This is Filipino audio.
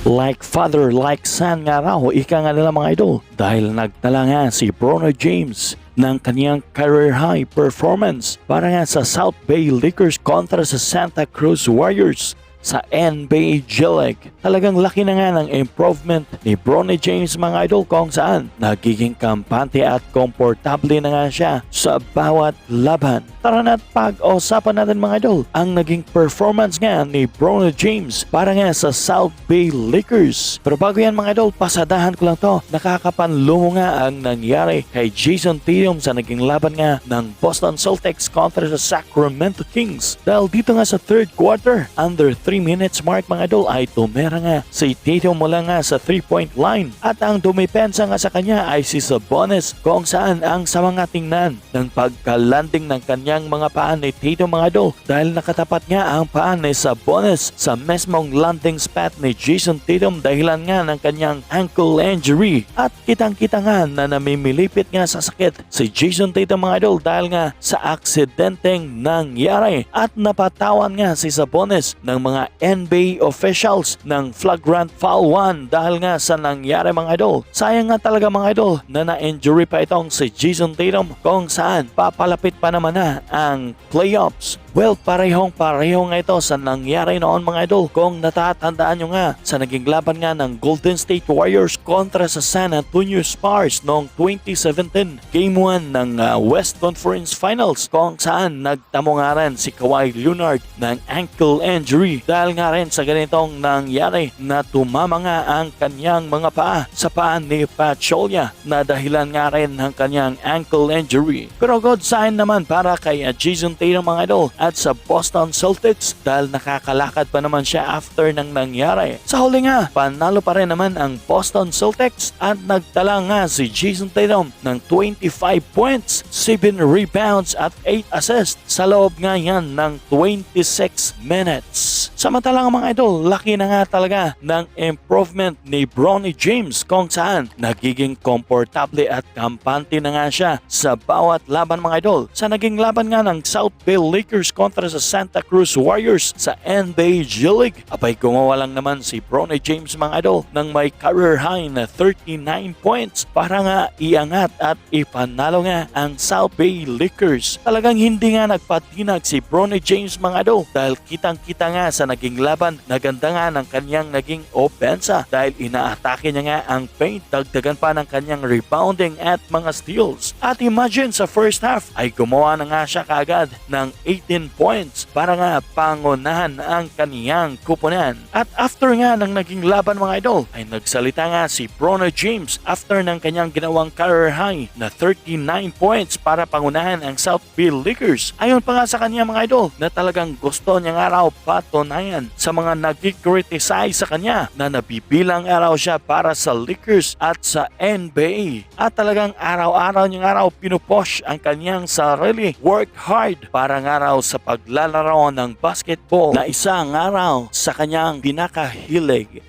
Like father, like son nga raw, ika nga nila mga idol. Dahil nagtala nga si Bronny James ng kaniyang career high performance para nga sa South Bay Lakers kontra sa Santa Cruz Warriors sa NBA G-League. Talagang laki na nga ng improvement ni Bronny James mga idol kung saan nagiging kampante at komportable na nga siya sa bawat laban. Tara na't pag-usapan natin mga idol ang naging performance nga ni Bronny James para nga sa South Bay Lakers. Pero bago yan mga idol, pasadahan ko lang to. Nakakapanlumo nga ang nangyari kay Jason Tatum sa naging laban nga ng Boston Celtics kontra sa Sacramento Kings. Dahil dito nga sa third quarter, under 3 minutes mark mga idol ay tumera nga si Tatum mula nga sa 3-point line at ang dumipensa nga sa kanya ay si Sabonis kung saan ang sama nga tingnan ng pagka-landing ng kanyang mga paan ni Tatum mga idol dahil nakatapat nga ang paan ni Sabonis sa mesmong landing spot ni Jason Tatum dahilan nga ng kanyang ankle injury at kitang-kita nga na namimilipit nga sa sakit si Jason Tatum mga idol dahil nga sa aksidenteng nangyari at napatawan nga si Sabonis ng mga NBA officials ng flagrant foul 1 dahil nga sa nangyari mga idol. Sayang nga talaga mga idol na na-injury pa itong si Jason Tatum kung saan papalapit pa naman na ang playoffs. Well, pareho nga ito sa nangyari noon mga idol kung natatandaan nyo nga sa naging laban nga ng Golden State Warriors kontra sa San Antonio Spurs noong 2017 Game 1 ng West Conference Finals kung saan nagtamo nga rin si Kawhi Leonard ng ankle injury dahil nga rin sa ganitong nangyari na tumama nga ang kanyang mga paa sa paa ni Pachulia na dahilan nga rin ng kanyang ankle injury. Pero good sign naman para kay Jason Tatum mga idol at sa Boston Celtics dahil nakakalakad pa naman siya after ng nangyari. Sa huli nga, panalo pa rin naman ang Boston Celtics at nagtala nga si Jason Tatum ng 25 points, 7 rebounds at 8 assists sa loob nga yan ng 26 minutes. Samantalang mga idol, laki na nga talaga ng improvement ni Bronny James kung saan nagiging komportable at kampante na nga siya sa bawat laban mga idol. Sa naging laban nga ng South Bay Lakers kontra sa Santa Cruz Warriors sa NBA G-League, abay gumawa lang naman si Bronny James mga idol ng may career high na 39 points para nga iangat at ipanalo nga ang South Bay Lakers. Talagang hindi nga nagpatinag si Bronny James mga idol dahil kitang-kita nga sa naging laban na ganda nga ng kanyang naging opensa dahil inaatake niya nga ang paint, dagdagan pa ng kanyang rebounding at mga steals. At imagine sa first half ay gumawa na nga siya kaagad ng 18 points para nga pangunahan ang kaniyang kupunan. At after nga ng naging laban mga idol ay nagsalita nga si Bronny James after ng kanyang ginawang career high na 39 points para pangunahan ang South Bay Lakers. Ayon pa nga sa kanya mga idol na talagang gusto niya nga raw patunayan sa mga nag-criticize sa kanya na nabibilang araw siya para sa Lakers at sa NBA. At talagang araw-araw niya nga raw pinupush ang kanyang sarili, work hard para nga raw sa paglalaro ng basketball na isang araw sa kanyang pinakahilig.